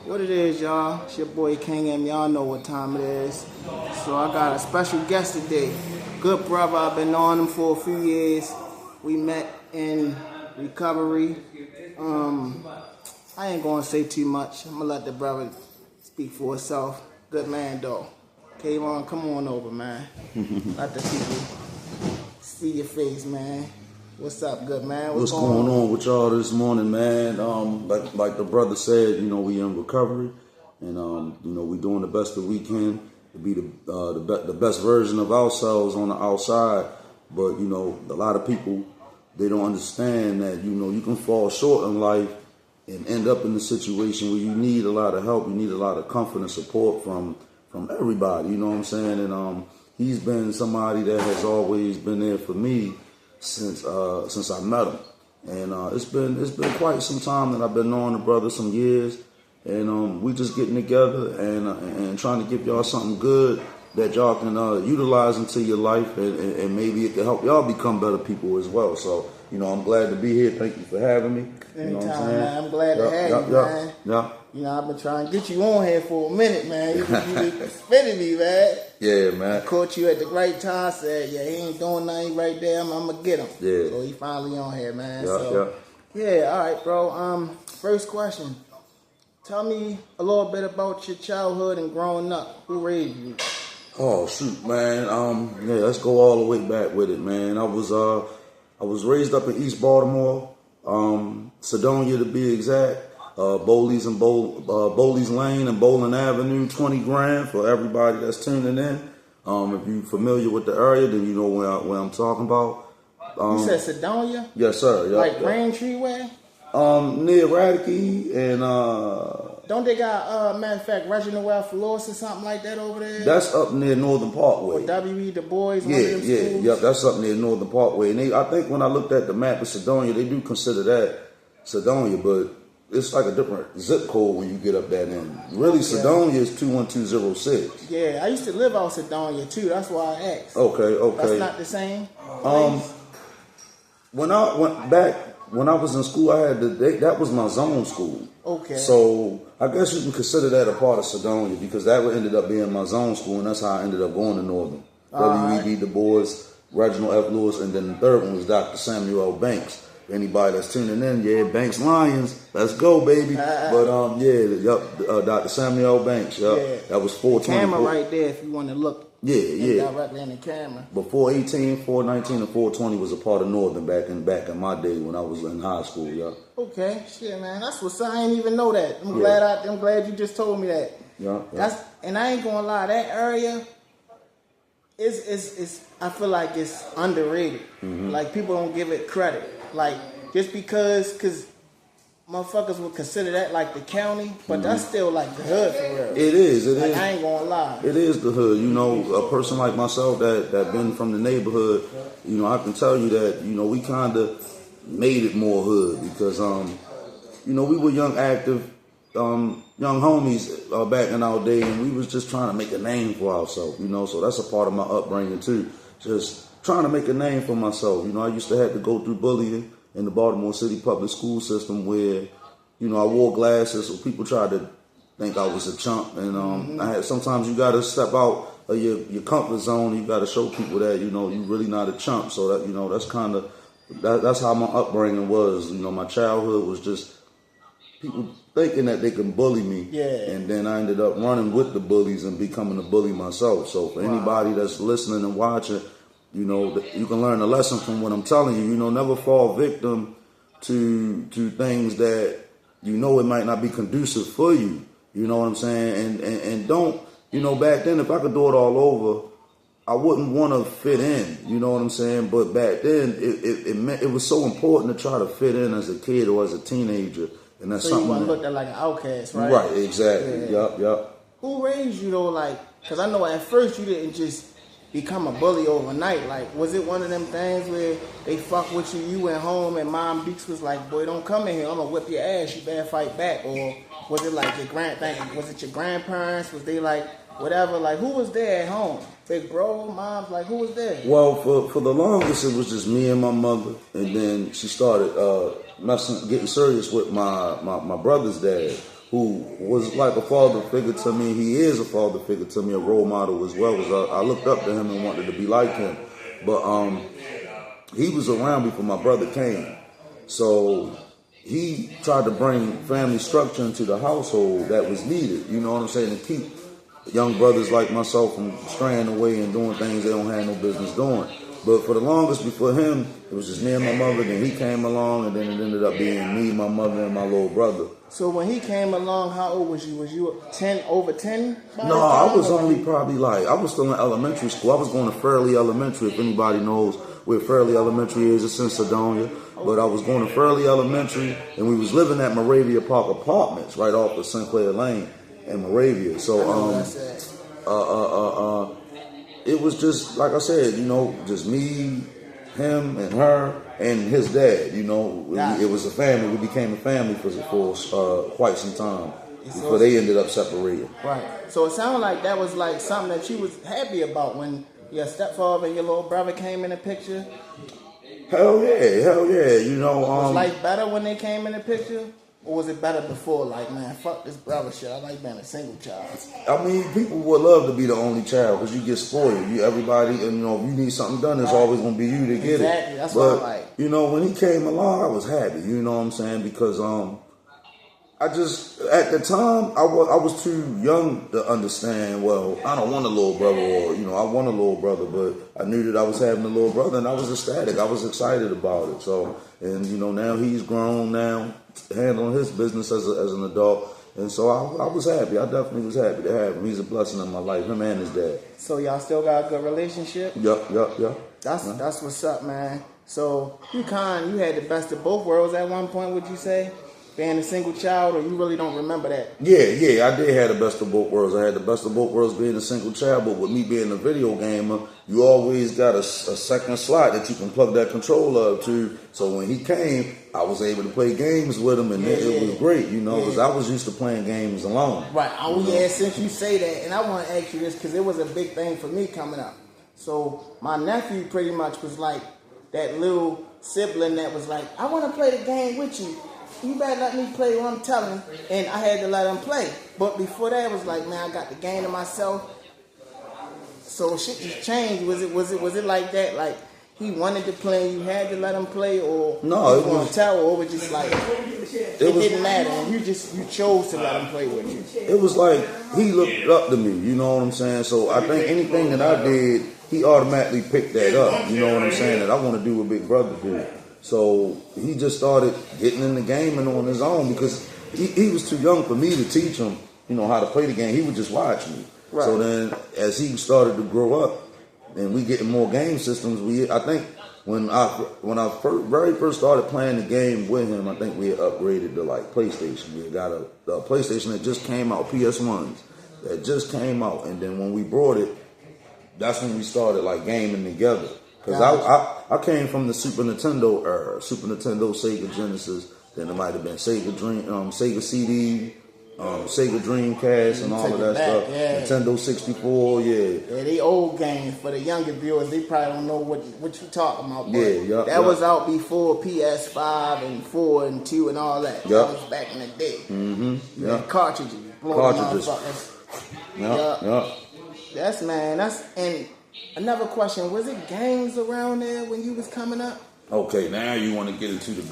What it is, y'all? It's your boy King M. Y'all know what time it is. So I got a special guest today. Good brother. I've been knowing him for a few years. We met in recovery. I ain't gonna say too much. I'm gonna let the brother speak for himself. Good man, though. Kayvon, come on over, man. Let the people see your face, man. What's up, good man? What's going on with y'all this morning, man? Like the brother said, we in recovery, and we doing the best that we can to be the best version of ourselves on the outside. But a lot of people, they don't understand that you can fall short in life and end up in a situation where you need a lot of help, you need a lot of comfort and support from everybody. You know what I'm saying? And he's been somebody that has always been there for me since I met him, and it's been quite some time that I've been knowing the brother, some years, and we just getting together and trying to give y'all something good that y'all can utilize into your life, and maybe it can help y'all become better people as well. So I'm glad to be here. Thank you for having me. Anytime, man. I'm glad to have you, man. Yeah. I've been trying to get you on here for a minute, man. You been spinning me, man. Yeah, man. I caught you at the right time. Said, he ain't doing nothing right there. I'm gonna get him. Yeah. So he finally on here, man. Yeah. All right, bro. First question. Tell me a little bit about your childhood and growing up. Who raised you? Oh shoot, man. Let's go all the way back with it, man. I was raised up in East Baltimore, Sedonia to be exact. Bowleys Lane and Bowling Avenue, 20 grand for everybody that's tuning in. If you're familiar with the area, then you know where I'm talking about. You said Sedonia? Yes, sir. Like Braintree way? Near Radke and don't they got matter of fact Reginald Flores or something like that over there? That's up near Northern Parkway. Or W.E. Du Bois. Yeah. That's up near Northern Parkway. And I think when I looked at the map of Sedonia, they do consider that Sedonia, but it's like a different zip code when you get up that end. Really, Sedonia is 21206. Yeah, I used to live out Sedonia too. That's why I asked. Okay. That's not the same. When I was in school, that was my zone school. Okay. So I guess you can consider that a part of Sedonia because that ended up being my zone school, and that's how I ended up going to Northern. W.E.B. Du Bois, Reginald F. Lewis, and then the third one was Dr. Samuel L. Banks. Anybody that's tuning in, Banks Lions, let's go, baby. But Dr. Samuel Banks, that was 420. Camera right there if you want to look. Yeah. Directly in the camera. Before 18, 419, and 420 was a part of Northern back in my day when I was in high school, Okay, shit, man, that's what's up. I didn't even know that. I'm glad you just told me that. Yeah. And I ain't gonna lie, that area is I feel like it's underrated. Mm-hmm. Like people don't give it credit. Like just because motherfuckers would consider that like the county, but that's still like the hood for real. It is. I ain't gonna lie. It is the hood. A person like myself that been from the neighborhood, I can tell you that, we kind of made it more hood because, we were young, active, young homies back in our day, and we was just trying to make a name for ourselves, so that's a part of my upbringing too. Just trying to make a name for myself. I used to have to go through bullying in the Baltimore City public school system where, I wore glasses, so people tried to think I was a chump. And sometimes you got to step out of your comfort zone. You got to show people that, you really not a chump. So that, that's how my upbringing was. My childhood was just people thinking that they can bully me. Yeah. And then I ended up running with the bullies and becoming a bully myself. So for anybody that's listening and watching, you can learn a lesson from what I'm telling you. Never fall victim to things that it might not be conducive for you. You know what I'm saying? And don't, back then, if I could do it all over, I wouldn't want to fit in. You know what I'm saying? But back then, it was so important to try to fit in as a kid or as a teenager. And that's something. So you looked at like an outcast, right? Right, exactly. Yeah. Yep. Who raised you though? Like, because I know at first you didn't just become a bully overnight. Like, was it one of them things where they fuck with you, you went home and Mom Beeks was like, boy, don't come in here, I'm gonna whip your ass, you better fight back? Or was it like was it your grandparents? Was they like, whatever, like who was there at home? Big bro, moms, like who was there? Well, for the longest it was just me and my mother, and then she started getting serious with my brother's dad, who was like a father figure to me. He is a father figure to me, a role model as well. I looked up to him and wanted to be like him. But he was around before my brother came. So he tried to bring family structure into the household that was needed, you know what I'm saying, to keep young brothers like myself from straying away and doing things they don't have no business doing. But for the longest before him, it was just me and my mother. Then he came along, and then it ended up being me, my mother, and my little brother. So when he came along, how old was you? Was you 10, over 10? No, I was only probably I was still in elementary school. I was going to Fairley Elementary, if anybody knows where Fairley Elementary is. It's in Sedonia. But I was going to Fairley Elementary, and we was living at Moravia Park Apartments right off of Sinclair Lane in Moravia. So, it was just, like I said, you know, just me, him, and her, and his dad. You know, it was a family. We became a family for quite some time before they ended up separating. Right. So it sounded like that was like something that you was happy about when your stepfather and your little brother came in the picture. Hell yeah. You know, was life better when they came in the picture? Or was it better before? Like, man, fuck this brother shit. I like being a single child. I mean, people would love to be the only child because you get spoiled. Everybody, and you know, if you need something done, it's always going to be you to get it. Exactly. That's what I like. You know, when he came along, I was happy. You know what I'm saying? Because I just, at the time, I was too young to understand, well, I don't want a little brother, or, you know, I want a little brother, but I knew that I was having a little brother, and I was ecstatic. I was excited about it. So, and, you know, now he's grown now, handling his business as an adult, and so I was happy. I definitely was happy to have him. He's a blessing in my life, him and his dad. So y'all still got a good relationship? Yup. That's what's up, man. So you had the best of both worlds at one point, would you say? Being a single child, or you really don't remember that? Yeah, I did have the best of both worlds. I had the best of both worlds being a single child, but with me being a video gamer, you always got a second slot that you can plug that controller up to. So when he came, I was able to play games with him, and it was great, you know, because I was used to playing games alone. Right. Oh, yeah, since you say that, and I want to ask you this, because it was a big thing for me coming up. So my nephew pretty much was like that little sibling that was like, I want to play the game with you. You better let me play what I'm telling him. And I had to let him play. But before that, it was like, man, I got the game to myself. So shit just changed. Was it like that? Like he wanted to play and you had to let him play, or no, it was tell, or it was just like it didn't matter and you chose to let him play with you. It was like he looked up to me, you know what I'm saying? So I think anything that I did, he automatically picked that up. You know what I'm saying? That I want to do what Big Brother did. So he just started getting in the game and on his own because he was too young for me to teach him, you know, how to play the game. He would just watch me. Right. So then as he started to grow up and we getting more game systems, I think when I very first started playing the game with him, I think we had upgraded to like PlayStation. We had got a PlayStation that just came out, PS1s that just came out. And then when we brought it, that's when we started like gaming together. Because I came from the Super Nintendo era, Super Nintendo, Sega Genesis, then it might have been Sega CD, Sega Dreamcast, and all of that stuff. Yeah. Nintendo 64, yeah. Yeah, they old games. For the younger viewers, they probably don't know what you talking about. But that was out before PS5 and 4 and 2 and all that. That was back in the day. Mm-hmm. You had cartridges. That's and another question, was it gangs around there when you was coming up? Okay, now you want to get into the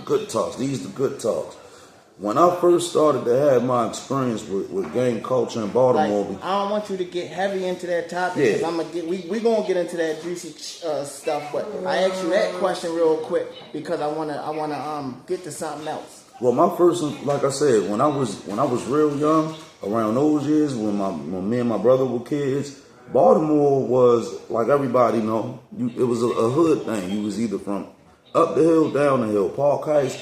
good talks. These are the good talks. When I first started to have my experience with gang culture in Baltimore, like, I don't want you to get heavy into that topic because we're gonna get into that juicy stuff. But I asked you that question real quick because I wanna get to something else. Well, my first, like I said, when I was real young, around those years when me and my brother were kids, Baltimore was, like everybody know, it was a hood thing. You was either from up the hill, down the hill, Park Heights.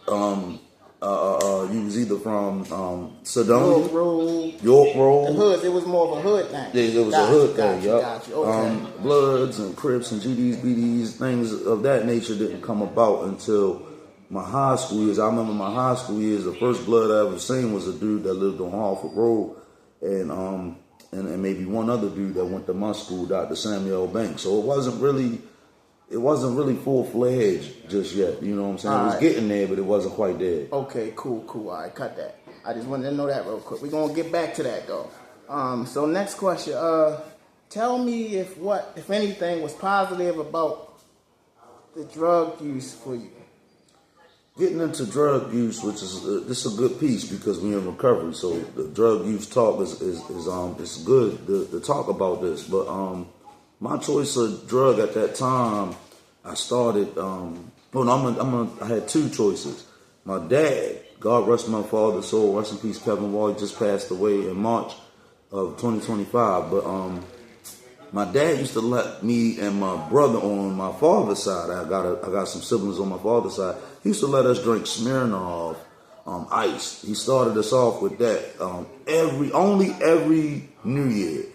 You was either from Sedonia, York Road. The hoods, it was more of a hood thing. Yeah, it was a hood thing. Gotcha. Okay. Bloods and Crips and GDs, BDs, things of that nature didn't come about until my high school years. I remember my high school years. The first blood I ever seen was a dude that lived on Harford Road, and maybe one other dude that went to my school, Dr. Samuel Banks. So it wasn't really full-fledged just yet. You know what I'm saying? It was getting there, but it wasn't quite there. Okay, cool. All right, cut that. I just wanted to know that real quick. We're gonna get back to that though. So next question. Tell me if anything was positive about the drug use for you. Getting into drug use, which is this is a good piece because we're in recovery. So the drug use talk is it's good to talk about this. But my choice of drug at that time, I started. I had two choices. My dad, God rest my father's soul, rest in peace, Kevin Wall, just passed away in March of 2025. But my dad used to let me and my brother on my father's side. I got some siblings on my father's side. He used to let us drink Smirnoff ice. He started us off with that. Every New Year.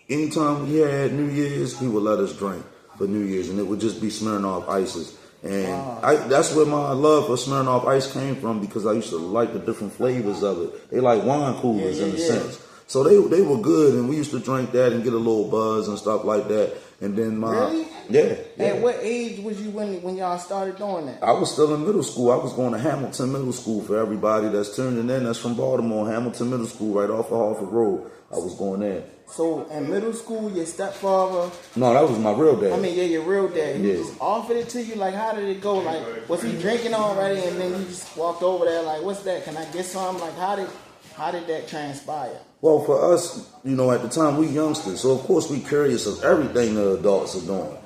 Anytime we had New Year's, he would let us drink for New Year's, and it would just be Smirnoff ices. And that's where my love for Smirnoff ice came from, because I used to like the different flavors of it. They like wine coolers in a sense. So they were good, and we used to drink that and get a little buzz and stuff like that. And then Really? Yeah. At what age was you when y'all started doing that? I was still in middle school. I was going to Hamilton Middle School. For everybody that's tuning in, that's from Baltimore. Hamilton Middle School, right off of Harford Road. I was going there. So in middle school, your stepfather? No, that was my real dad. I mean, yeah, your real dad. He Yeah. just offered it to you. Like, how did it go? Like, was he drinking already, and then you just walked over there? Like, what's that? Can I get some? Like, how did that transpire? Well, for us, at the time, we youngsters, so of course we curious of everything the adults are doing.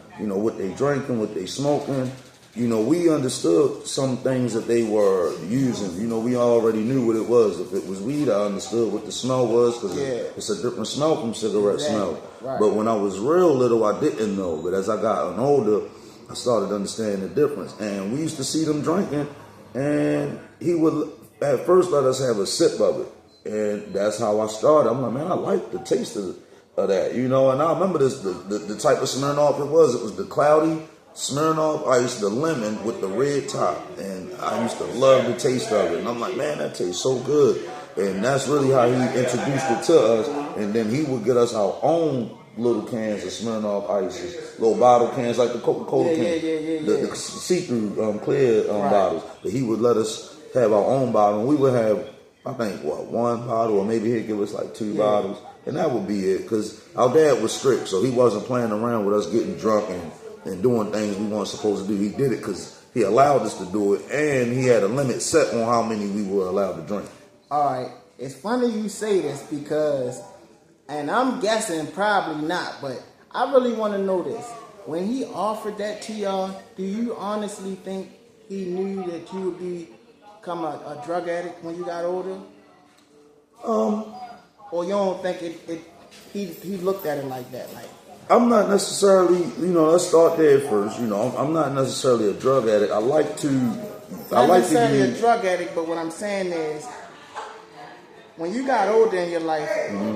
What they drinking, what they smoking. We understood some things that they were using. We already knew what it was. If it was weed, I understood what the smell was, because it's a different smell from cigarette smell. Right. But when I was real little, I didn't know. But as I got older, I started understanding the difference. And we used to see them drinking, and he would at first let us have a sip of it. And that's how I started. I'm like, man, I like the taste of that, And I remember the type of Smirnoff it was. It was the cloudy Smirnoff ice, the lemon with the red top. And I used to love the taste of it. And I'm like, man, that tastes so good. And that's really how he introduced it to us. And then he would get us our own little cans of Smirnoff ices, little bottle cans like the Coca-Cola cans, the see-through clear bottles. But he would let us have our own bottle, and we would have, I think, one bottle, or maybe he'd give us like two bottles, and that would be it. Because our dad was strict, so he wasn't playing around with us getting drunk and doing things we weren't supposed to do. He did it because he allowed us to do it, and he had a limit set on how many we were allowed to drink. All right, it's funny you say this because, and I'm guessing probably not, but I really want to know this. When he offered that to y'all, do you honestly think he knew that you would become a drug addict when you got older? Or you don't think he looked at it like that? Like, I'm not necessarily, let's start there first. I'm not necessarily a drug addict. I like to not necessarily a drug addict, but what I'm saying is, when you got older in your life,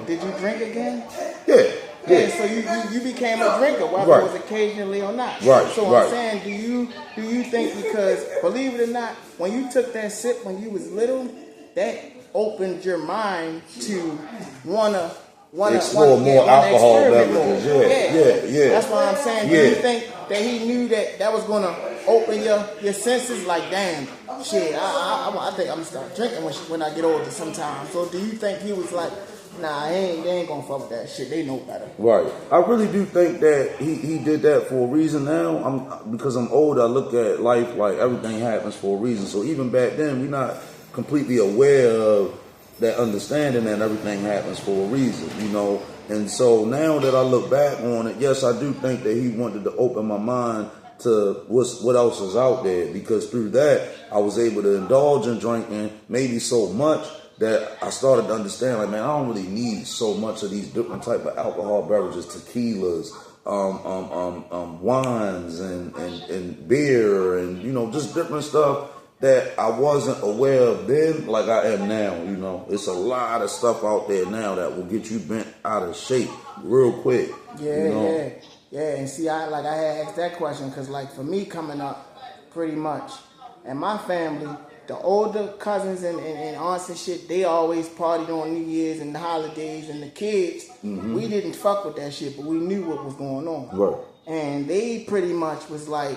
did you drink again? Yeah. So you became a drinker, whether it was occasionally or not. Right. So I'm saying, do you think, because believe it or not, when you took that sip when you was little, that opened your mind to wanna explore more alcohol beverages. Yeah. That's why I'm saying, do you think that he knew that was gonna open your senses? Like, damn, shit, I think I'm gonna start drinking when I get older sometime. So do you think he was like, nah, they ain't gonna fuck with that shit, they know better? Right. I really do think that he did that for a reason now. Because I'm older, I look at life like everything happens for a reason. So even back then, we're not completely aware of that understanding that everything happens for a reason, And so now that I look back on it, yes, I do think that he wanted to open my mind to what else is out there, because through that, I was able to indulge in drinking maybe so much that I started to understand, like, man, I don't really need so much of these different type of alcohol beverages, tequilas, wines and beer and, just different stuff that I wasn't aware of then like I am now, It's a lot of stuff out there now that will get you bent out of shape real quick. Yeah. And see, I had asked that question because, like, for me coming up, pretty much, and my family, the older cousins and aunts and shit, they always partied on New Year's and the holidays, and the kids, we didn't fuck with that shit, but we knew what was going on. Right. And they pretty much was like,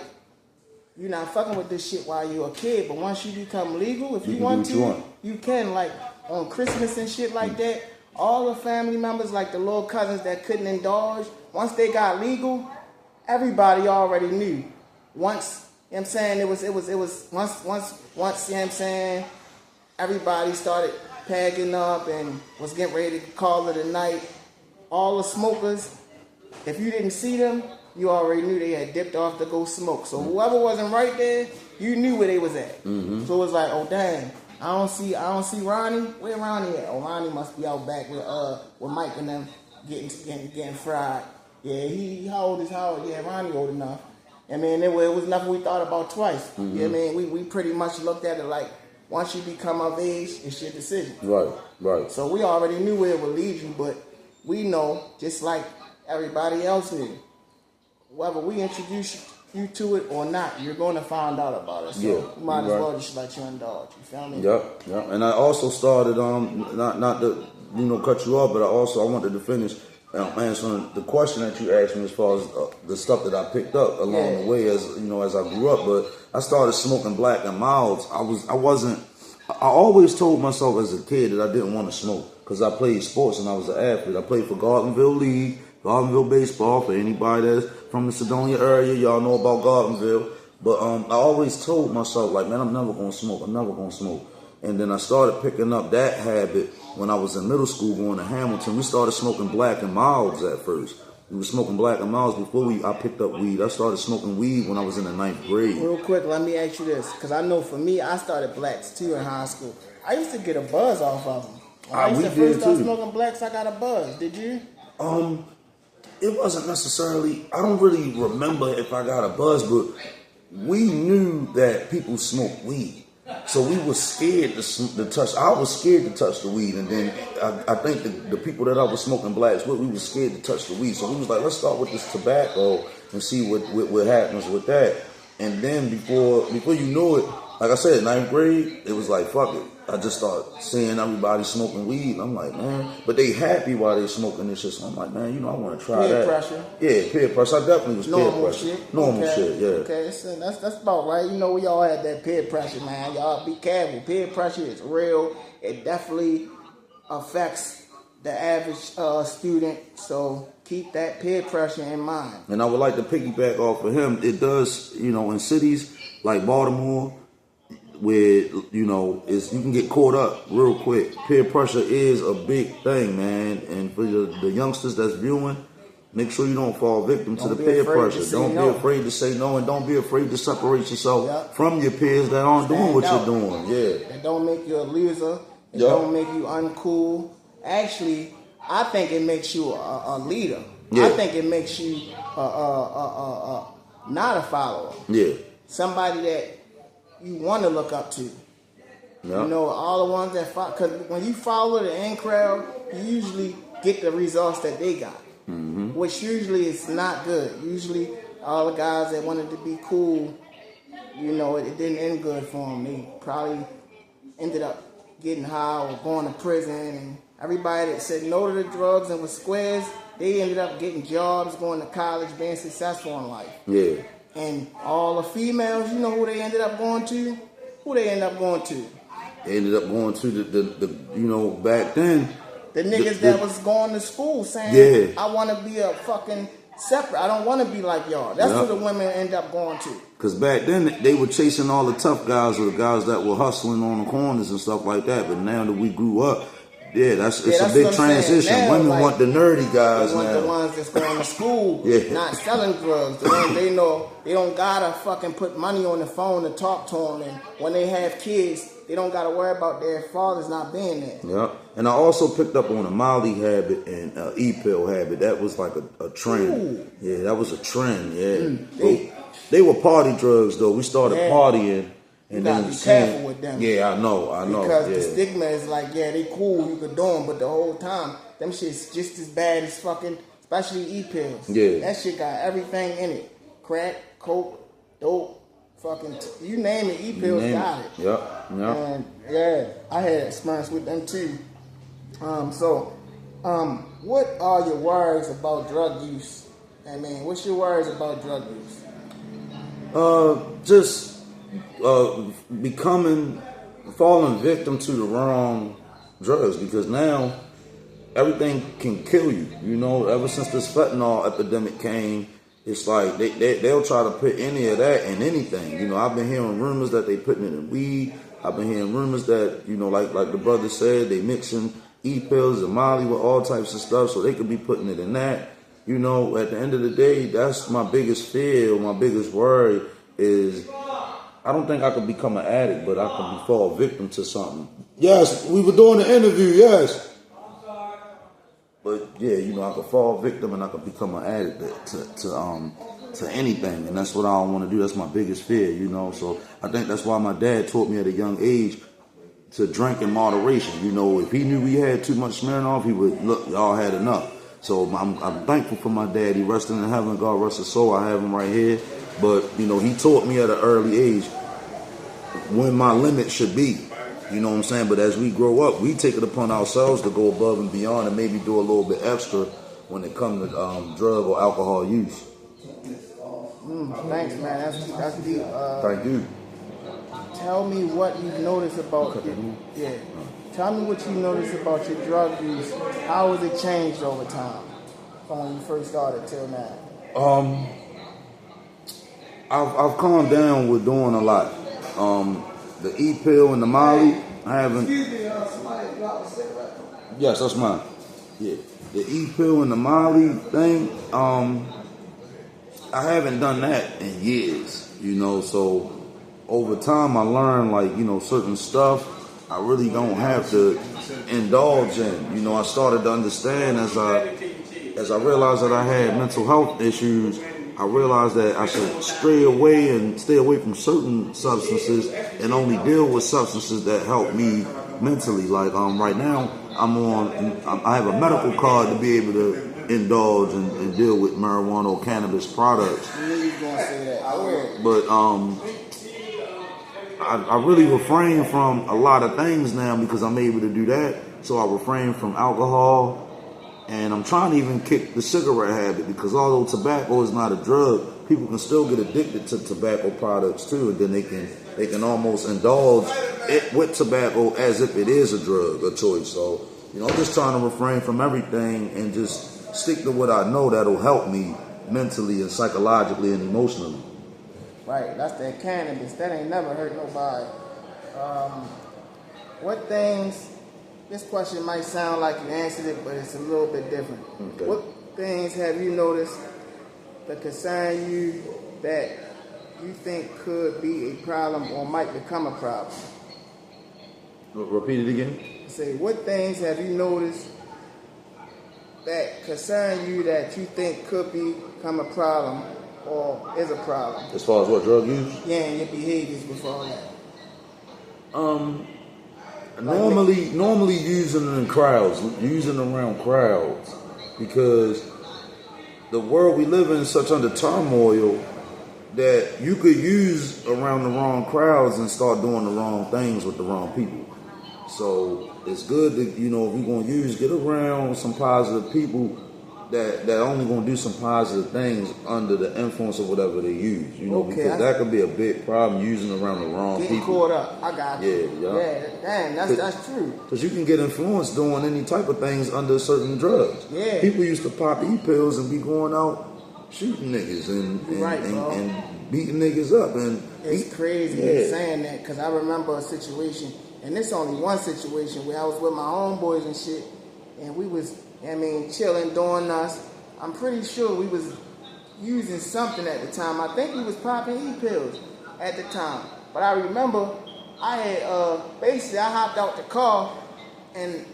you're not fucking with this shit while you're a kid, but once you become legal, if you want to, you can. Like, on Christmas and shit like that, all the family members, like the little cousins that couldn't indulge, once they got legal, everybody already knew. Once, you know what I'm saying, it was once, you know what I'm saying, everybody started packing up and was getting ready to call it a night. All the smokers, if you didn't see them, you already knew they had dipped off to go smoke. So whoever wasn't right there, you knew where they was at. Mm-hmm. So it was like, oh damn, I don't see Ronnie. Where Ronnie at? Oh, Ronnie must be out back with Mike and them getting fried. Yeah, he how old is how? Yeah, Ronnie old enough. I mean, it was nothing we thought about twice. Mm-hmm. Yeah, I mean, we pretty much looked at it like, once you become of age, it's your decision. Right. So we already knew where it would lead you, but we know, just like everybody else knew, whether we introduce you to it or not, you're going to find out about it. So you might as well just let you indulge. You feel me? Yep. And I also started, not to cut you off, but I wanted to finish answering the question that you asked me as far as the stuff that I picked up along the way as I grew up. But I started smoking black and milds. I always told myself as a kid that I didn't want to smoke because I played sports and I was an athlete. I played for Gardenville League, Gardenville baseball. For anybody that's from the Sedonia area, y'all know about Gardenville. But I always told myself, like, man, I'm never gonna smoke. And then I started picking up that habit when I was in middle school going to Hamilton. We started smoking black and milds at first. We were smoking black and milds before I picked up weed. I started smoking weed when I was in the 9th grade. Real quick, let me ask you this, because I know for me, I started blacks too in high school. I used to get a buzz off of them. When I used to first start smoking blacks, I got a buzz. Did you? It wasn't necessarily, I don't really remember if I got a buzz, but we knew that people smoked weed. So we were scared to touch. I was scared to touch the weed, and then I think the people that I was smoking blacks with, we were scared to touch the weed. So we was like, let's start with this tobacco and see what happens with that. And then before you knew it, like I said, 9th grade, it was like, fuck it. I just started seeing everybody smoking weed. I'm like, man, but they happy while they smoking this shit. So I'm like, man, I want to try that. Peer pressure. Yeah, peer pressure. I definitely was Normal peer pressure. Shit. Normal okay. shit, yeah. Okay, so that's about right. We all had that peer pressure, man. Y'all be careful. Peer pressure is real. It definitely affects the average student. So keep that peer pressure in mind. And I would like to piggyback off of him. It does, in cities like Baltimore, where you can get caught up real quick. Peer pressure is a big thing, man. And for the youngsters that's viewing, make sure you don't fall victim to the peer pressure. Don't be afraid to say no, and don't be afraid to separate yourself from your peers that aren't doing what you're doing. Yeah, it don't make you a loser. It don't make you uncool. Actually, I think it makes you a leader. I think it makes you not a follower. Yeah, somebody that you want to look up to. Yep. All the ones that follow, because when you follow the in crowd, you usually get the results that they got, which usually is not good. Usually, all the guys that wanted to be cool, it didn't end good for them. They probably ended up getting high or going to prison. And everybody that said no to the drugs and was squares, they ended up getting jobs, going to college, being successful in life. Yeah. And all the females, who they ended up going to? Who they ended up going to? They ended up going to the back then. The niggas that was going to school saying, I want to be a fucking separate. I don't want to be like y'all. That's who the women end up going to. Because back then, they were chasing all the tough guys or the guys that were hustling on the corners and stuff like that. But now that we grew up, it's a big transition. Now, women want the nerdy guys they want now. The ones that's going to school, not selling drugs. The ones they know they don't gotta fucking put money on the phone to talk to them. And when they have kids, they don't gotta worry about their fathers not being there. Yeah, and I also picked up on a Molly habit and E-pill habit. That was like a trend. Ooh. Yeah, that was a trend. Yeah, they were party drugs though. We started partying. You gotta be careful with them. Yeah, I know. Because the stigma is like, they cool, you could do them, but the whole time, them shit's just as bad as fucking, especially E-pills. Yeah. That shit got everything in it. Crack, coke, dope, fucking, you name it, E-pills got it. Yep. And I had experience with them too. What are your worries about drug use? I mean, what's your worries about drug use? Just falling victim to the wrong drugs, because now everything can kill you. You know, ever since this fentanyl epidemic came, it's like they'll try to put any of that in anything. You know, I've been hearing rumors that they putting it in weed. I've been hearing rumors that, you know, like the brother said, they mixing E-pills and Molly with all types of stuff, so they could be putting it in that. You know, at the end of the day, that's my biggest fear, my biggest worry is I don't think I could become an addict, but I could fall victim to something. Yes, we were doing the interview, yes. But yeah, you know, I could fall victim and I could become an addict to anything, and that's what I don't want to do. That's my biggest fear, you know. So I think that's why my dad taught me at a young age to drink in moderation. You know, if he knew we had too much Smirnoff, he would, look, y'all had enough. So I'm thankful for my dad. He resting in heaven, God rest his soul. I have him right here. But, you know, he taught me at an early age when my limit should be. You know what I'm saying? But as we grow up, we take it upon ourselves to go above and beyond and maybe do a little bit extra when it comes to drug or alcohol use. Thanks, man. That's deep. Thank you. Tell me what you noticed about Tell me what you noticed about your drug use. How has it changed over time from when you first started till now? I've calmed down with doing a lot. The E-pill and the Molly, I haven't. Excuse me, somebody dropped a cigarette. Yes, that's mine. Yeah, the E-pill and the Molly thing. I haven't done that in years. You know, so over time I learned, like, you know, certain stuff I really don't have to indulge in. You know, I started to understand as I realized that I had mental health issues. I realized that I should stay away from certain substances and only deal with substances that help me mentally. Like right now, I have a medical card to be able to indulge and deal with marijuana or cannabis products. I knew you was gonna say that. I would. But I really refrain from a lot of things now because I'm able to do that. So I refrain from alcohol. And I'm trying to even kick the cigarette habit because although tobacco is not a drug, people can still get addicted to tobacco products too, and then they can almost indulge it with tobacco as if it is a drug, a choice. So, you know, I'm just trying to refrain from everything and just stick to what I know that'll help me mentally and psychologically and emotionally. Right, that's that cannabis. That ain't never hurt nobody. What things? This question might sound like you answered it, but it's a little bit different. Okay. What things have you noticed that concern you that you think could be a problem or might become a problem? Repeat it again. Say, what things have you noticed that concern you that you think could become a problem or is a problem? As far as what, drug use? Yeah, and your behaviors before that. Normally using in crowds, using around crowds, because the world we live in is such under turmoil that you could use around the wrong crowds and start doing the wrong things with the wrong people. So it's good to, you know, if you're going to use, get around some positive people that only going to do some positive things under the influence of whatever they use, you know, because that could be a big problem using around the wrong people. Getting caught up. I got you. Yeah, damn, that's true. Because you can get influenced doing any type of things under certain drugs. Yeah. People used to pop E-pills and be going out shooting niggas and beating niggas up. And it's crazy saying that because I remember a situation, and this only one situation where I was with my homeboys and shit, and we was, chilling, doing us. I'm pretty sure we was using something at the time. I think we was popping E-pills at the time. But I remember I had, basically I hopped out the car and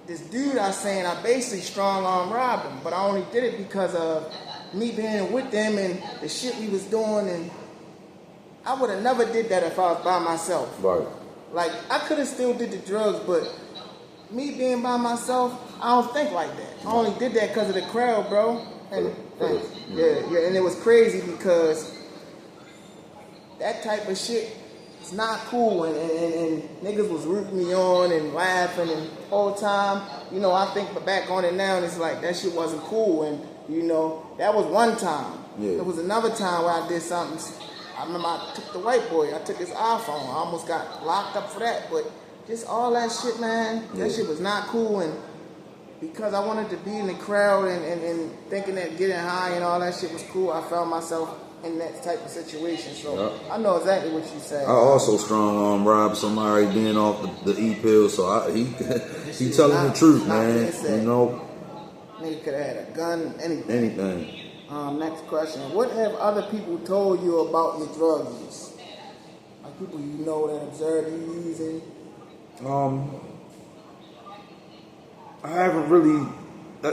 this dude I basically strong-arm robbed him. But I only did it because of me being with them and the shit we was doing. And I would have never did that if I was by myself. Right. Like, I could have still did the drugs, but me being by myself, I don't think like that. I only did that because of the crowd, bro. And and it was crazy because that type of shit is not cool. And niggas was rooting me on and laughing and the whole time. You know, I think back on it now and it's like that shit wasn't cool. And, you know, that was one time. Yeah. There was another time where I did something. I remember I took the white boy. I took his iPhone. I almost got locked up for that. But just all that shit, man. That shit was not cool, and because I wanted to be in the crowd and thinking that getting high and all that shit was cool, I found myself in that type of situation. So I know exactly what you said. I also strong robbed somebody being off the E-pill, so he telling the truth, man. You know, nigga could have had a gun, anything. Anything. Next question: what have other people told you about your drug use? Like people you know that observe you using. I haven't really,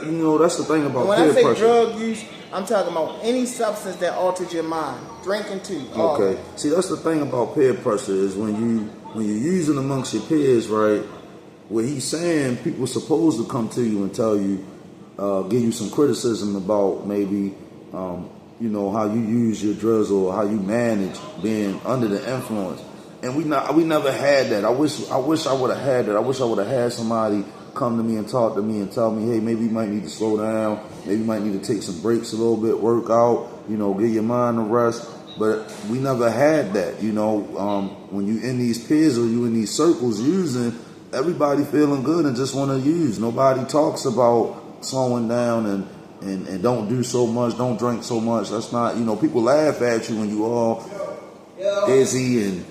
you know, that's the thing about when peer I say pressure. Drug use, I'm talking about any substance that altered your mind. Drinking too. Okay. See, that's the thing about peer pressure is when you're using amongst your peers, right? What he's saying, people supposed to come to you and tell you, give you some criticism about maybe, you know, how you use your drugs or how you manage being under the influence. And we never had that. I wish I would have had that. I wish I would have had somebody come to me and talk to me and tell me, hey, maybe you might need to slow down. Maybe you might need to take some breaks a little bit, work out, you know, give your mind a rest. But we never had that, you know. When you in these peers or you in these circles using, everybody feeling good and just want to use. Nobody talks about slowing down and don't do so much, don't drink so much. That's not, you know, people laugh at you when you all dizzy and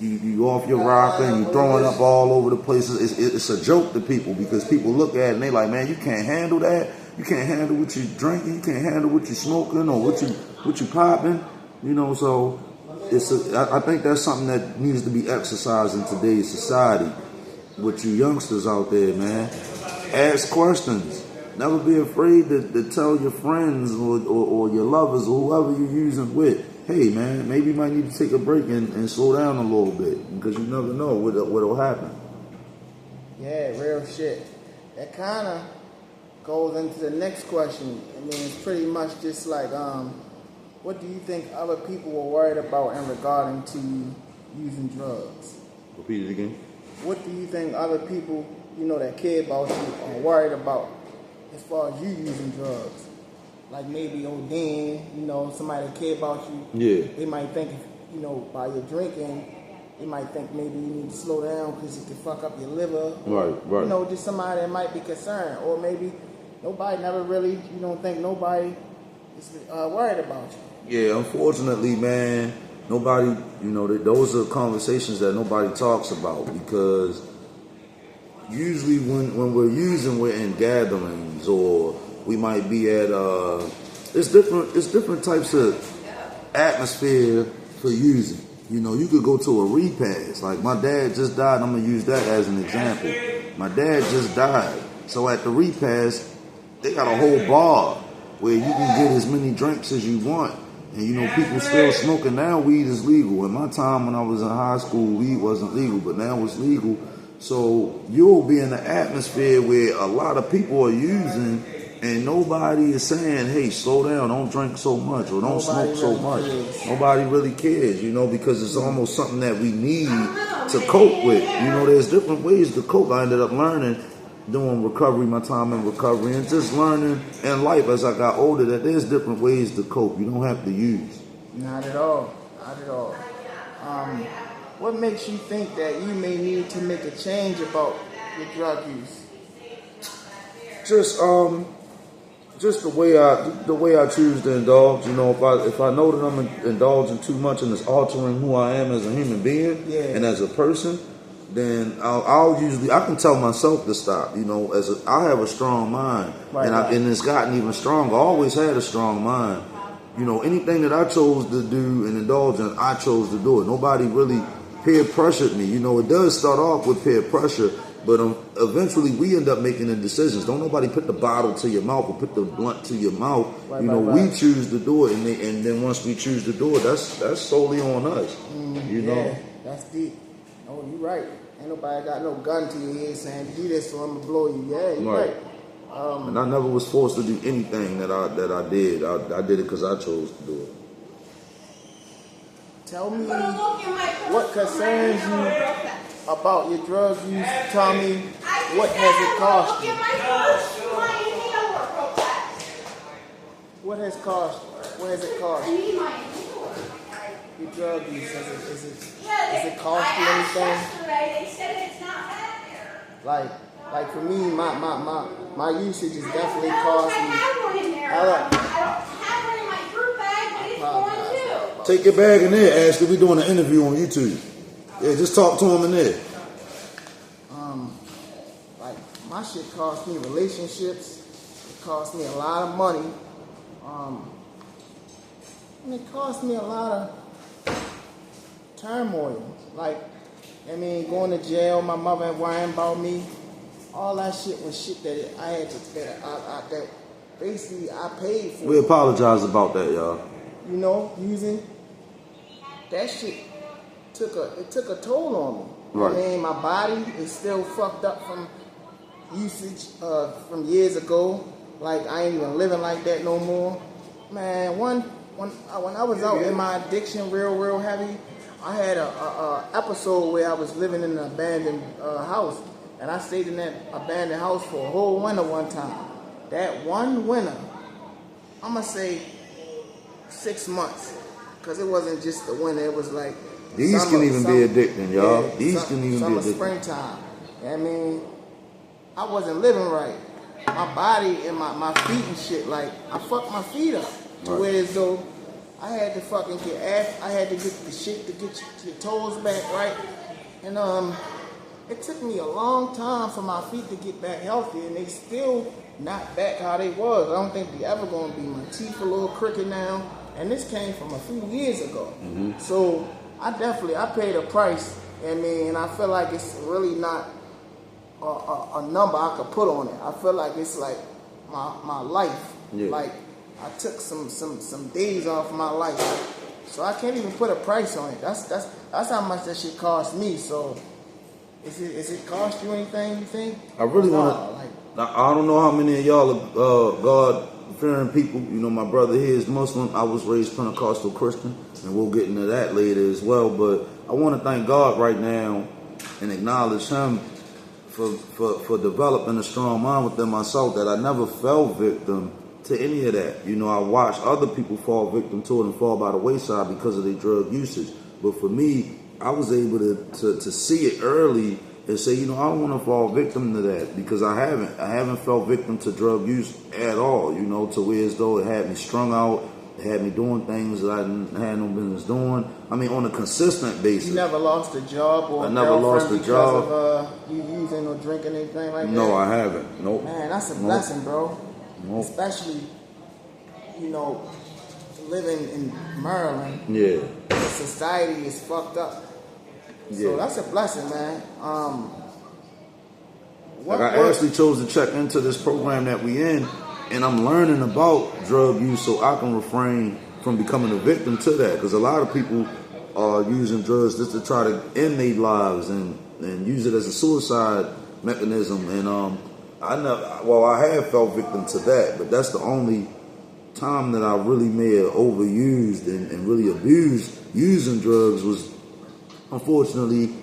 you off your rocker and you throwing up all over the place. It's a joke to people because people look at it and they like, man, you can't handle that. You can't handle what you drinking. You can't handle what you smoking or what you popping. You know, so I think that's something that needs to be exercised in today's society. With you youngsters out there, man, ask questions. Never be afraid to tell your friends or your lovers or whoever you're using with, hey, man, maybe you might need to take a break and slow down a little bit because you never know what'll happen. Yeah, real shit. That kind of goes into the next question. I mean, it's pretty much just like, what do you think other people were worried about in regarding to using drugs? Repeat it again. What do you think other people, you know, that care about you are worried about as far as you using drugs? Like maybe ODing, you know, somebody that care about you. Yeah. They might think, you know, by your drinking, they might think maybe you need to slow down because it can fuck up your liver. Right. You know, just somebody that might be concerned. Or maybe nobody never really, you don't think nobody is worried about you. Yeah, unfortunately, man, nobody, you know, those are conversations that nobody talks about because usually when we're using, we're in gatherings or we might be at it's different types of atmosphere for using. You know, you could go to a repast. Like my dad just died. I'm gonna use that as an example. My dad just died. So at the repast, they got a whole bar where you can get as many drinks as you want. And you know, people still smoking. Now weed is legal. In my time when I was in high school, weed wasn't legal, but now it's legal. So you'll be in an atmosphere where a lot of people are using and nobody is saying, hey, slow down, don't drink so much or don't smoke so much. Nobody really cares, you know, because it's almost something that we need to cope with. You know, there's different ways to cope. I ended up learning doing recovery, my time in recovery, and just learning in life as I got older that there's different ways to cope. You don't have to use. Not at all. Not at all. What makes you think that you may need to make a change about your drug use? Just the way I choose to indulge. You know, if I know that I'm indulging too much and it's altering who I am as a human being and as a person, then I'll usually, I can tell myself to stop. You know, I have a strong mind, and it's gotten even stronger. I always had a strong mind. You know, anything that I chose to do and indulge in, I chose to do it. Nobody really peer pressured me. You know, it does start off with peer pressure, but eventually we end up making the decisions. Don't nobody put the bottle to your mouth or put the blunt to your mouth. We choose to do it, and then once we choose to do it, that's solely on us. You know, that's deep. Oh, you right. Ain't nobody got no gun to your head saying do this, so I'm gonna blow you. Yeah, you right. And I never was forced to do anything that I did. I did it because I chose to do it. Tell me what concerns you about your drug use. Tell me what has it cost you. What has it cost you? your drug use? Is Yeah, it cost I you asked anything? yesterday. They said it's not back there. Like for me, my usage is definitely No, cost I me. have one in there. I I don't have one in my fruit bag, but it's going too. Take your bag in there, Ashley. We're doing an interview on YouTube. Yeah, just talk to him in there. Like my shit cost me relationships. It cost me a lot of money. And it cost me a lot of turmoil. Like, I mean, going to jail, my mother worrying about me. All that shit was shit that I had to that basically I paid for. We apologize about that, y'all. You know, using that shit took a toll on me. Right. I mean, my body is still fucked up from usage from years ago. Like I ain't even living like that no more. Man, when I was out in my addiction real heavy, I had a episode where I was living in an abandoned house, and I stayed in that abandoned house for a whole winter one time. That one winter, I'm gonna say 6 months, because it wasn't just the winter. It was like These summer, can even be addicting, y'all. yeah, These can even summer, be addicting. springtime. I mean, I wasn't living right. My body and my feet and shit, like I fucked my feet up. Right. Whereas though I had to fucking I had to get the shit to get your toes back right. And it took me a long time for my feet to get back healthy, and they still not back how they was. I don't think they ever gonna be. My teeth a little crooked now, and this came from a few years ago. Mm-hmm. So I paid a price. I mean, and I feel like it's really not a number I could put on it. I feel like it's like my life. Yeah. Like I took some days off my life, so I can't even put a price on it. That's how much that shit cost me. So is it cost you anything? You think? I really want to. I don't know how many of y'all are God-fearing people. You know, my brother here is Muslim. I was raised Pentecostal Christian, and we'll get into that later as well. But I want to thank God right now and acknowledge Him for developing a strong mind within myself that I never fell victim to any of that. You know, I watched other people fall victim to it and fall by the wayside because of their drug usage. But for me, I was able to see it early and say, you know, I don't want to fall victim to that, because I haven't fell victim to drug use at all, you know, to where as though it had me strung out, it had me doing things that I didn't have no business doing. I mean, on a consistent basis. You never lost a job or I never lost a job because of you using or drinking anything like that? No, I haven't. Nope. Man, that's a blessing, bro. Nope. Especially, you know, living in Maryland. Yeah. Society is fucked up. Yeah. So that's a blessing, man. Like I actually chose to check into this program that we in, and I'm learning about drug use so I can refrain from becoming a victim to that. Because a lot of people are using drugs just to try to end their lives and use it as a suicide mechanism. And I have fell victim to that, but that's the only time that I really may have overused and really abused using drugs was, unfortunately,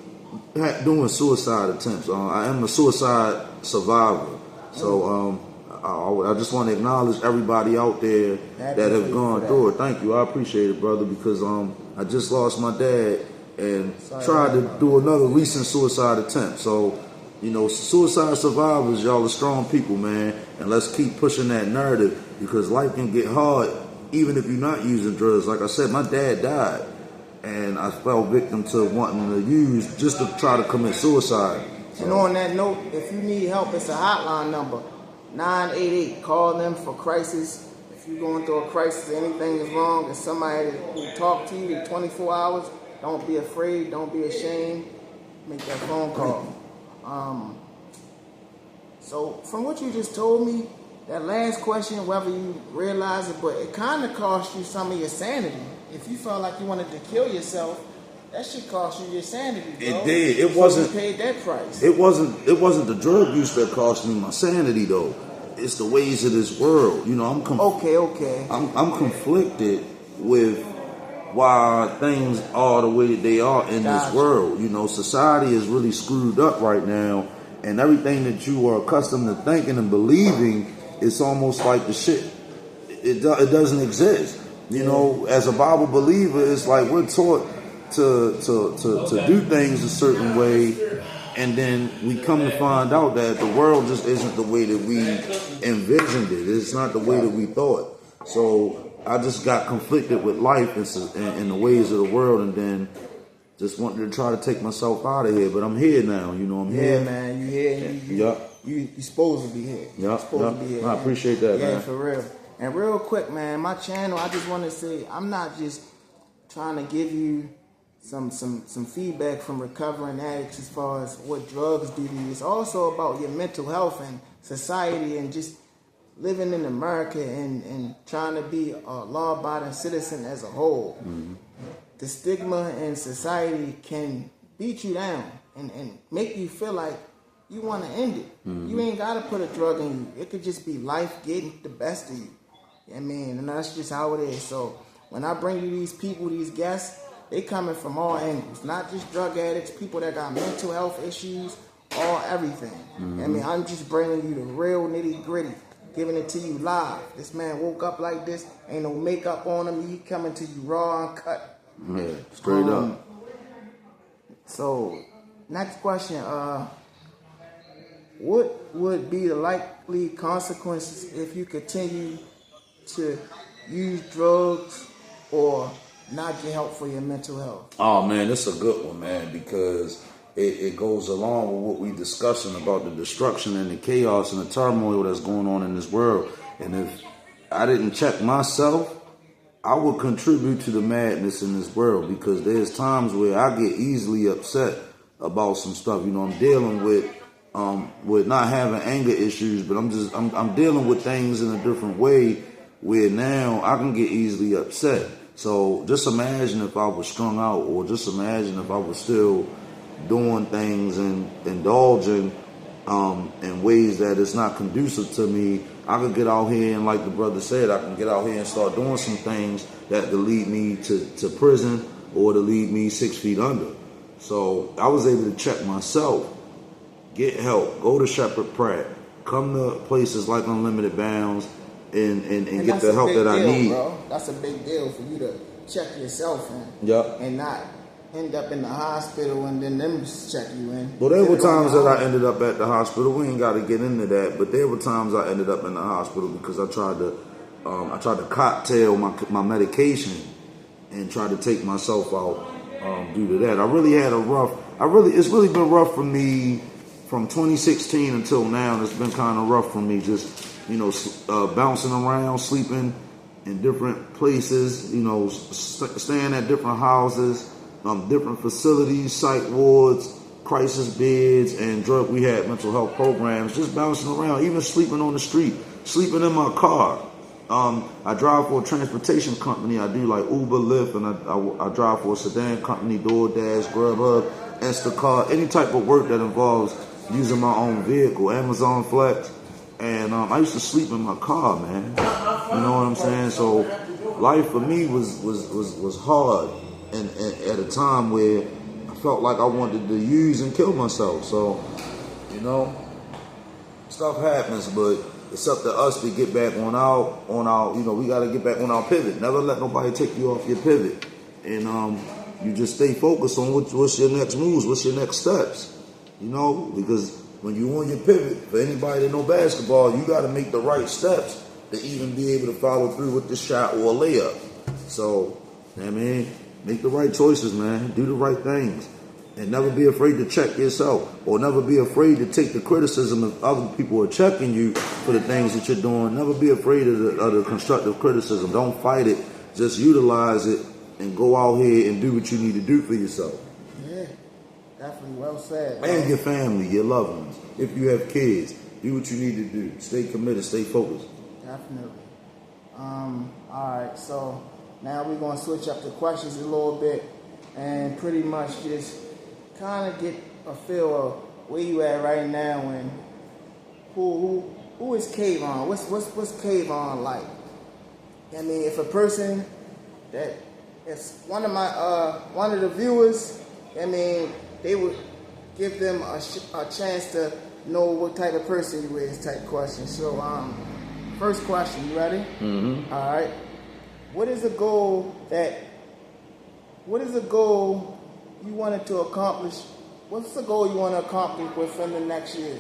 doing suicide attempts. I am a suicide survivor. So I just want to acknowledge everybody out there that have gone through it. Thank you. I appreciate it, brother, because I just lost my dad and tried to do another recent suicide attempt. So, you know, suicide survivors, y'all are strong people, man. And let's keep pushing that narrative, because life can get hard even if you're not using drugs. Like I said, my dad died, and I fell victim to wanting to use just to try to commit suicide. So. And on that note, if you need help, it's a hotline number, 988. Call them for crisis. If you're going through a crisis, anything is wrong, and somebody will talk to you in 24 hours, don't be afraid, don't be ashamed. Make that phone call. So from what you just told me, that last question, whether you realize it, but it kind of cost you some of your sanity. If you felt like you wanted to kill yourself, that should cost you your sanity, bro. It did. It so wasn't. You paid that price. It wasn't the drug use that cost me my sanity, though. It's the ways of this world. You know, Okay. I'm conflicted with why things are the way that they are in this world. You know, society is really screwed up right now, and everything that you are accustomed to thinking and believing, it's almost like the shit. It doesn't exist. You know, as a Bible believer, it's like we're taught to do things a certain way, and then we come to find out that the world just isn't the way that we envisioned it. It's not the way that we thought. So I just got conflicted with life and the ways of the world, and then just wanted to try to take myself out of here. But I'm here now. You know, I'm here. Yeah, man, you here. You supposed to be here. Yeah, supposed to be here. I appreciate that, man. Yeah, for real. And real quick, man, my channel, I just want to say, I'm not just trying to give you some feedback from recovering addicts as far as what drugs do to you. It's also about your mental health and society and just living in America and trying to be a law-abiding citizen as a whole. Mm-hmm. The stigma in society can beat you down and make you feel like you want to end it. Mm-hmm. You ain't got to put a drug in you. It could just be life getting the best of you. I mean, and that's just how it is. So when I bring you these people, these guests, they coming from all angles, not just drug addicts, people that got mental health issues, everything. Mm-hmm. I mean, I'm just bringing you the real nitty gritty, giving it to you live. This man woke up like this, ain't no makeup on him. He coming to you raw and cut. Yeah, straight up. So, next question. What would be the likely consequences if you continue to use drugs or not get help for your mental health? Oh man, that's a good one, man, because it goes along with what we discussing about the destruction and the chaos and the turmoil that's going on in this world. And if I didn't check myself, I would contribute to the madness in this world, because there's times where I get easily upset about some stuff. You know, I'm dealing with not having anger issues, but I'm dealing with things in a different way where now I can get easily upset. So just imagine if I was strung out, or just imagine if I was still doing things and indulging in ways that it's not conducive to me. I could get out here and, like the brother said, I can get out here and start doing some things that could lead me to prison or to lead me 6 feet under. So I was able to check myself, get help, go to Shepherd Pratt, come to places like Unlimited Bounds, and get the help that I need. Bro. That's a big deal for you to check yourself in, and not end up in the hospital and then them check you in. Well, there were times that I ended up at the hospital. We ain't got to get into that, but there were times I ended up in the hospital because I tried to cocktail my medication and try to take myself out due to that. It's really been rough for me from 2016 until now. It's been kind of rough for me, just, you know, bouncing around, sleeping in different places, you know, staying at different houses, different facilities, psych wards, crisis beds, and drug rehab mental health programs, just bouncing around, even sleeping on the street, sleeping in my car. I drive for a transportation company. I do like Uber, Lyft, and I drive for a sedan company, DoorDash, Grubhub, Instacart, any type of work that involves using my own vehicle, Amazon Flex. And I used to sleep in my car, man. You know what I'm saying? So life for me was hard, and at a time where I felt like I wanted to use and kill myself. So, you know, stuff happens, but it's up to us to get back on our, you know, we got to get back on our pivot. Never let nobody take you off your pivot. And you just stay focused on what's your next moves, what's your next steps, you know, because when you on your pivot, for anybody that know basketball, you got to make the right steps to even be able to follow through with the shot or a layup. So, I mean, make the right choices, man. Do the right things. And never be afraid to check yourself, or never be afraid to take the criticism if other people are checking you for the things that you're doing. Never be afraid of the constructive criticism. Don't fight it. Just utilize it and go out here and do what you need to do for yourself. Yeah, definitely well said. And your family, your loved ones. If you have kids, do what you need to do. Stay committed, stay focused. Definitely. All right, so now we're going to switch up the questions a little bit and pretty much just kind of get a feel of where you at right now and who is Kayvon? What's Kayvon like? I mean, if a person that is one of the viewers, I mean, they would give them a chance to know what type of person you is, type question. So, first question, you ready? Mm-hmm. All right. what is a goal you wanted to accomplish? What's the goal you want to accomplish within the next year?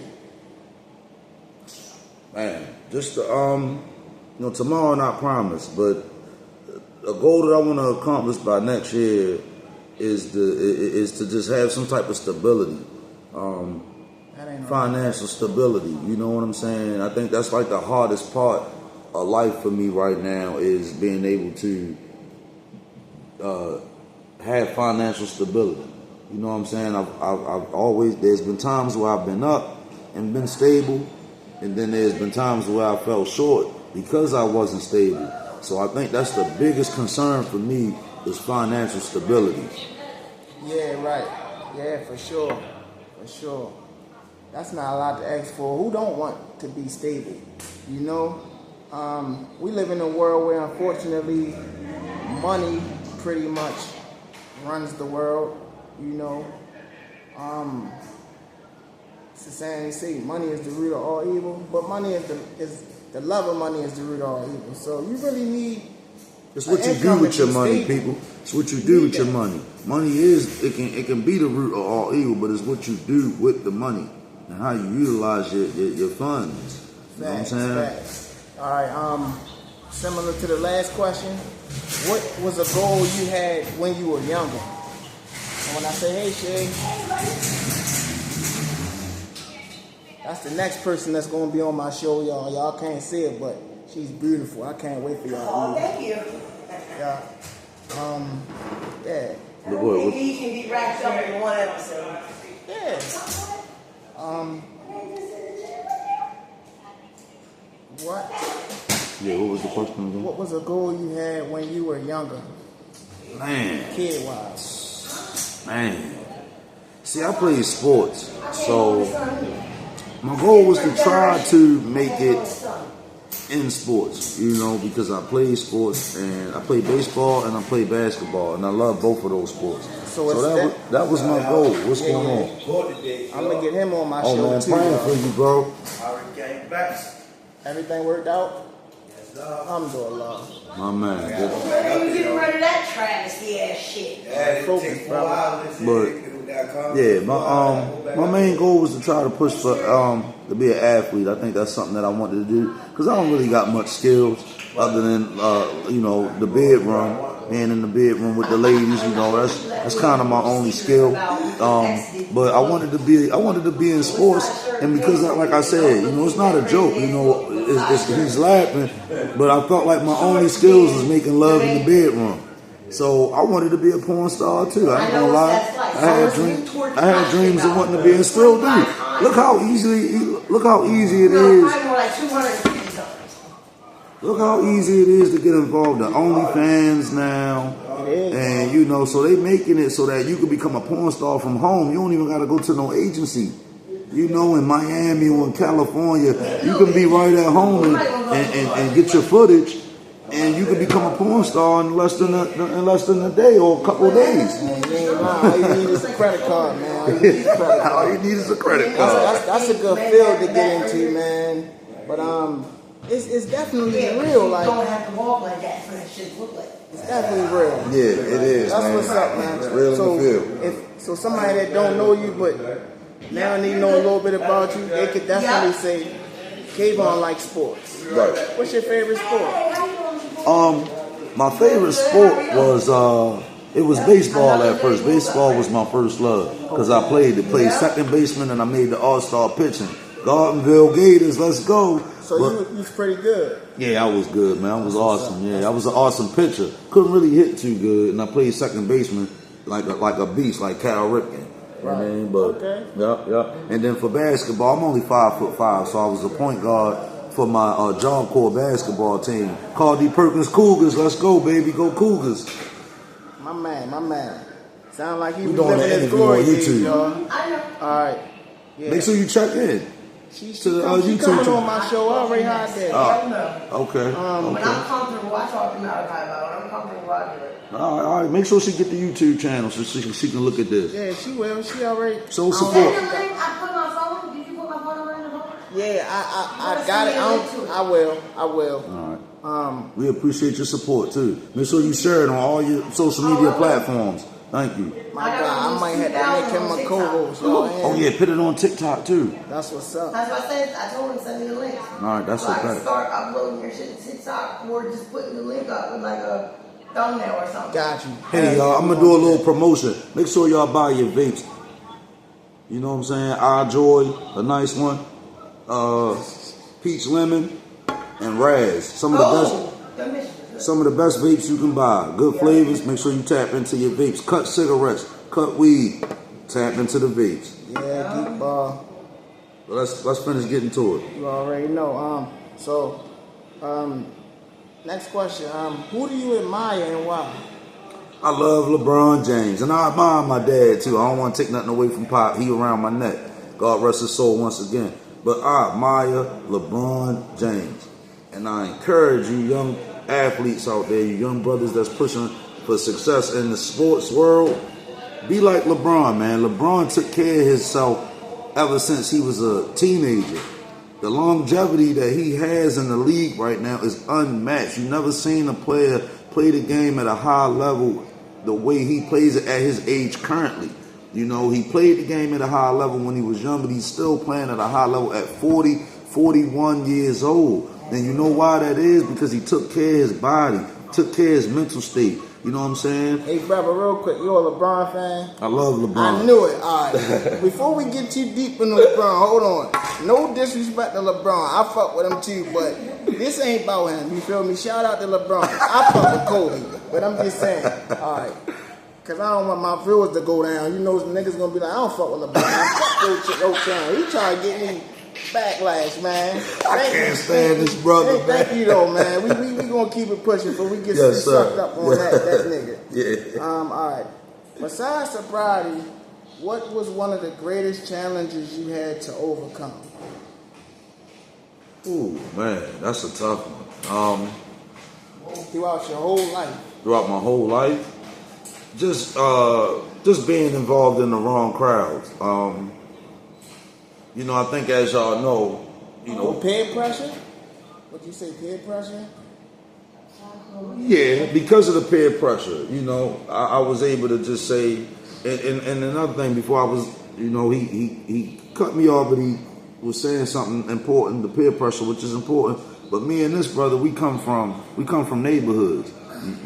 Man, just tomorrow not promised, but a goal that I want to accomplish by next year is to just have some type of stability, financial stability. You know what I'm saying? I think that's like the hardest part of life for me right now is being able to have financial stability. You know what I'm saying? I've always, there's been times where I've been up and been stable, and then there's been times where I fell short because I wasn't stable. So I think that's the biggest concern for me is financial stability. Yeah, right. Yeah, for sure. For sure. That's not a lot to ask for. Who don't want to be stable? You know? We live in a world where unfortunately money pretty much runs the world, you know. It's the saying they say money is the root of all evil, but money is the love of money is the root of all evil. So you really need. It's what you do with your money, people. It's what you do with your money. Money is it can be the root of all evil, but it's what you do with the money and how you utilize your funds. You know what I'm saying? Facts. All right. Similar to the last question, what was a goal you had when you were younger? And when I say hey Shay, that's the next person that's gonna be on my show, y'all. Y'all can't see it, but she's beautiful. I can't wait for y'all. Oh, thank you. Yeah. Yeah. Maybe you can be wrapped up in one episode. Yeah. What? Yeah, what was the question again? What was a goal you had when you were younger? Man. Kid-wise. Man. See, I played sports, so my goal was to try to make it in sports, you know, because I played sports and I played baseball and I played basketball and I love both of those sports. So that was my goal. What's going on? I'm gonna get him on my show man, too. praying for you, bro. Everything worked out? Alhamdulillah. My man. You get rid of that travesty ass shit. Focus, brother. But yeah, my main goal was to try to push for to be an athlete. I think that's something that I wanted to do because I don't really got much skills other than the bedroom, being in the bedroom with the ladies. You know, that's kind of my only skill. But I wanted to be in sports, and because like I said, you know, it's not a joke. You know, he's laughing, but I felt like my only skills was making love in the bedroom. So I wanted to be a porn star too. I ain't gonna lie. I had dreams of wanting to be, and still do. Look how easy it is. Look how easy it is to get involved in OnlyFans now. And you know, so they making it so that you can become a porn star from home. You don't even gotta go to no agency. You know, in Miami or in California, you can be right at home and get your footage. And you can become a porn star in less than a day or a couple of days. All you need is a credit card, man. All you need is a credit card. That's a good field to get into, man. But it's definitely real. Like, You don't have to walk like that for that shit to look like. it's definitely real. Yeah, it is. That's man. what's up, man. It's real So in the field. so somebody that don't know you, but now they know a little bit about you, they could definitely say, Kayvon likes sports. Right. What's your favorite sport? My favorite sport was it was baseball at first. Baseball was my first love because I played second baseman and I made the all-star pitching. Gardenville Gators, let's go. So you was pretty good. Yeah, I was good, man. I was awesome. Yeah, I was an awesome pitcher. Couldn't really hit too good, and I played second baseman like a beast, like Cal Ripken. Right. I mean, but yeah. And then for basketball, I'm only 5'5", so I was a point guard for my Job Corps basketball team. Carl D. Perkins Cougars, let's go, baby, go Cougars. My man. Sound like he was doing living an his interview glory on days, YouTube. y'all. All right. Yeah. Make sure you check in. She to the coming YouTube. on my show. I already had that. Okay. When I'm comfortable, I talk to Malachi about it. When I'm comfortable, I do it. All right. Make sure she get the YouTube channel so she can look at this. Yeah, she will. She already. So Is support. that the link I put my phone? Did you put my phone number in the phone? Yeah, I got it. I will. All right. We appreciate your support too. Make sure you share it on all your social media platforms. Thank you. My God, I might have to make him a co-host. Oh yeah, put it on TikTok too. That's what's up. That's what I said. I told him to send me the link. All right, that's so I can okay. start uploading your shit to TikTok or just putting the link up with like a thumbnail or something. Got you. Hey y'all, I'm gonna do a little promotion. Make sure y'all buy your vapes. You know what I'm saying? Our Joy, a nice one. Peach Lemon and Raz. Some of the best vapes you can buy. Good flavors. Make sure you tap into your vapes. Cut cigarettes. Cut weed. Tap into the vapes. Yeah, Geek Ball. Let's finish getting to it. You already know. Next question. Who do you admire and why? I love LeBron James, and I admire my dad too. I don't want to take nothing away from Pop. He around my neck. God rest his soul once again. But I admire LeBron James, and I encourage you young athletes out there, you young brothers that's pushing for success in the sports world, be like LeBron, man. LeBron took care of himself ever since he was a teenager. The longevity that he has in the league right now is unmatched. You never seen a player play the game at a high level the way he plays it at his age currently. You know, he played the game at a high level when he was young, but he's still playing at a high level at 40, 41 years old. And you know why that is? Because he took care of his body, took care of his mental state. You know what I'm saying? Hey, brother, real quick, you a LeBron fan? I love LeBron. I knew it. All right. Before we get too deep into LeBron, hold on. No disrespect to LeBron. I fuck with him too, but this ain't about him. You feel me? Shout out to LeBron. I fuck with Kobe, but I'm just saying. All right. Because I don't want my viewers to go down. You know, some niggas going to be like, I don't fuck with LeBron. I fuck with O'Town. He trying to get me backlash, man. I can't stand this brother, man. Thank you, though, man. We going to keep it pushing before we get sucked up on that nigga. Yeah. All right. Besides sobriety, what was one of the greatest challenges you had to overcome? Ooh, man, that's a tough one. Throughout your whole life? Throughout my whole life? Just being involved in the wrong crowds. You know, I think as y'all know, you know, peer pressure? What you say, peer pressure? Yeah, because of the peer pressure, you know, I was able to just say, and another thing before I was, you know, he cut me off, but he was saying something important, the peer pressure, which is important. But me and this brother, we come from neighborhoods,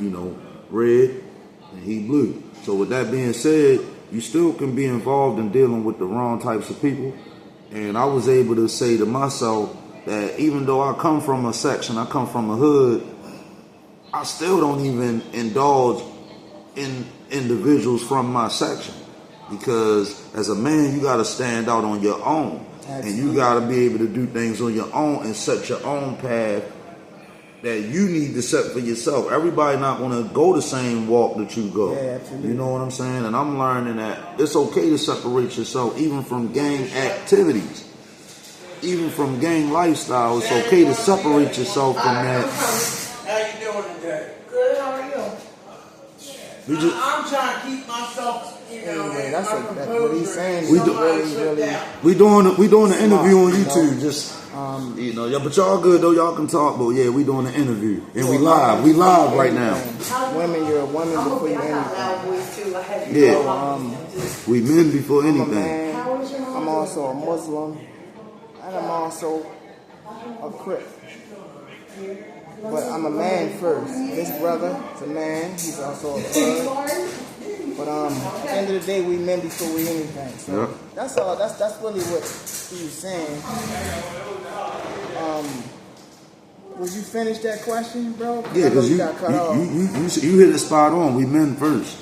you know, red and he blue. So with that being said, you still can be involved in dealing with the wrong types of people. And I was able to say to myself that even though I come from a section, I come from a hood, I still don't even indulge in individuals from my section. Because as a man, you got to stand out on your own. Absolutely. And you got to be able to do things on your own and set your own path that you need to set for yourself. Everybody not going to go the same walk that you go. Yeah, absolutely. You know what I'm saying? And I'm learning that it's okay to separate yourself even from gang activities. Even from gang lifestyle, it's okay to separate yourself from that. How you doing today? Good, how are you? I'm trying to keep myself, you know, Anyway, that's my what he's saying. composure. We doing an interview on YouTube. Just you know, yeah, but y'all good though. Y'all can talk, but yeah, we doing an interview and we live. We live right now. Women, you're a woman before you anything. Yeah, we men before I'm a anything. man. I'm also a Muslim, and I'm also a Crip. But I'm a man first. This brother is a man. He's also a Crip. But at the end of the day, we men before we anything. So Yep. that's all. That's really what he was saying. Was you finished that question, bro? Yeah, because you hit it spot on. We men first.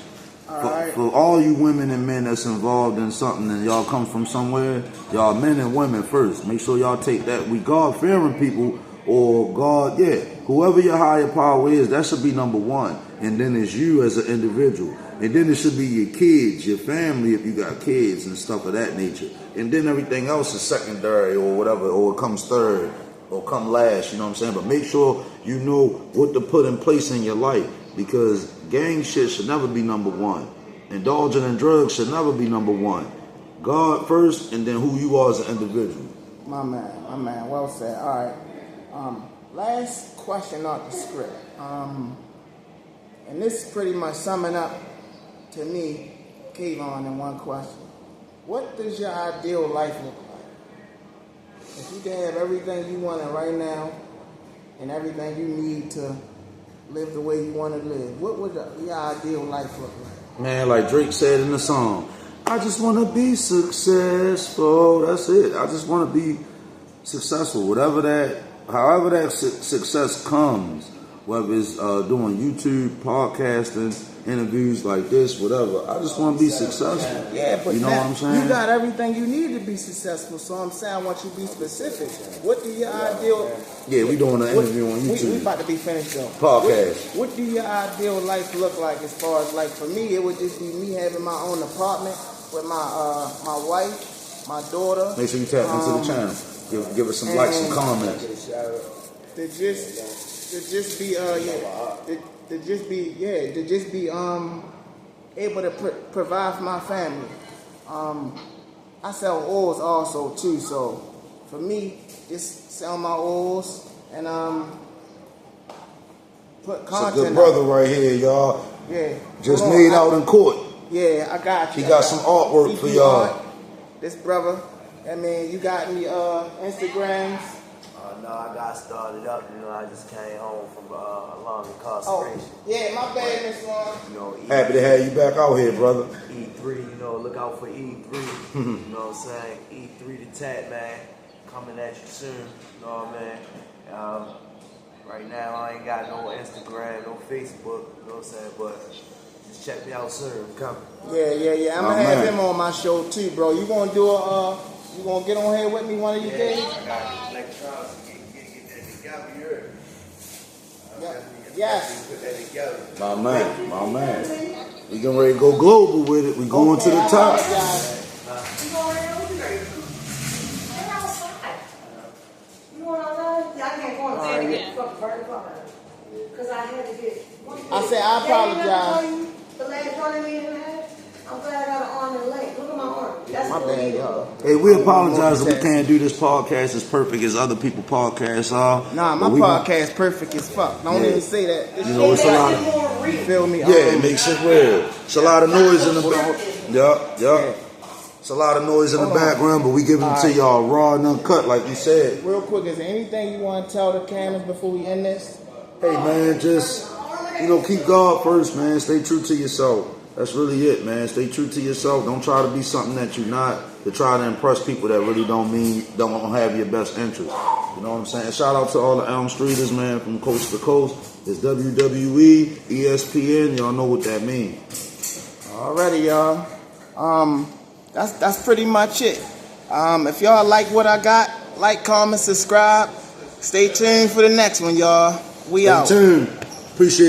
For all you women and men that's involved in something and y'all come from somewhere, y'all men and women first. Make sure y'all take that. We God-fearing people or God, whoever your higher power is, that should be number one. And then it's you as an individual. And then it should be your kids, your family if you got kids and stuff of that nature. And then everything else is secondary or whatever, or it comes third or come last, you know what I'm saying? But make sure you know what to put in place in your life, because gang shit should never be number one. Indulging in drugs should never be number one. God first, and then who you are as an individual. My man, well said. All right. last question off the script. And this is pretty much summing up to me, Kayvon, in one question. What does your ideal life look like? If you can have everything you want right now and everything you need to live the way you want to live, what would your ideal life look like? Man, like Drake said in the song, I just want to be successful. That's it. I just want to be successful. However that success comes, whether it's doing YouTube, podcasting, interviews like this, whatever. I just want to be successful. Yeah, but you know what I'm saying? You got everything you need to be successful. So I'm saying I want you to be specific. What do your ideal? Yeah, we doing an interview on YouTube. We about to be finished though. Podcast. What do your ideal life look like as far as like for me? It would just be me having my own apartment with my wife, my daughter. Make sure you tap into the channel. Give us some likes, some comments. To just be able to provide for my family. I sell oils also too, so for me, just sell my oils and put content. It's a good brother right here, y'all. Yeah. Just made out in court. Yeah, I got you. He got some artwork for y'all. This brother, I mean, you got any Instagrams? No, I got started up. You know, I just came home from a long incarceration. Oh, yeah, my bad, Miss Long. You know, Happy to have you back out here, brother. E3, you know, look out for E3. You know what I'm saying? E3 the Tat, man. Coming at you soon. You know what I mean? Right now, I ain't got no Instagram, no Facebook. You know what I'm saying? But just check me out soon. I'm coming. Yeah. I'm gonna have him on my show too, bro. You gonna do you gonna get on here with me one of these days? I got electronics. Get that together here. Yes. Put that together. My man. We getting ready to go global with it. We going to the top. Because I had to get. I said I apologize. The last 20 minutes, I'm glad I got an arm and leg. Look at my arm. That's My bad, y'all. Hey, we apologize if we can't do this podcast as perfect as other people podcasts are. Nah, my podcast perfect as fuck. Don't even say that. You know, it's a lot of... You feel me? Yeah, it makes it real. It's a lot of noise in the... Yup. It's a lot of noise in the background, but we giving it to y'all raw and uncut, like you said. Real quick, is there anything you want to tell the cameras before we end this? Hey, man, just, keep God first, man. Stay true to yourself. That's really it, man. Stay true to yourself. Don't try to be something that you're not, to try to impress people that really don't have your best interest. You know what I'm saying? Shout out to all the Elm Streeters, man, from coast to coast. It's WWE, ESPN. Y'all know what that means. Alrighty, y'all. That's pretty much it. If y'all like what I got, like, comment, subscribe. Stay tuned for the next one, y'all. We out. Stay tuned. Appreciate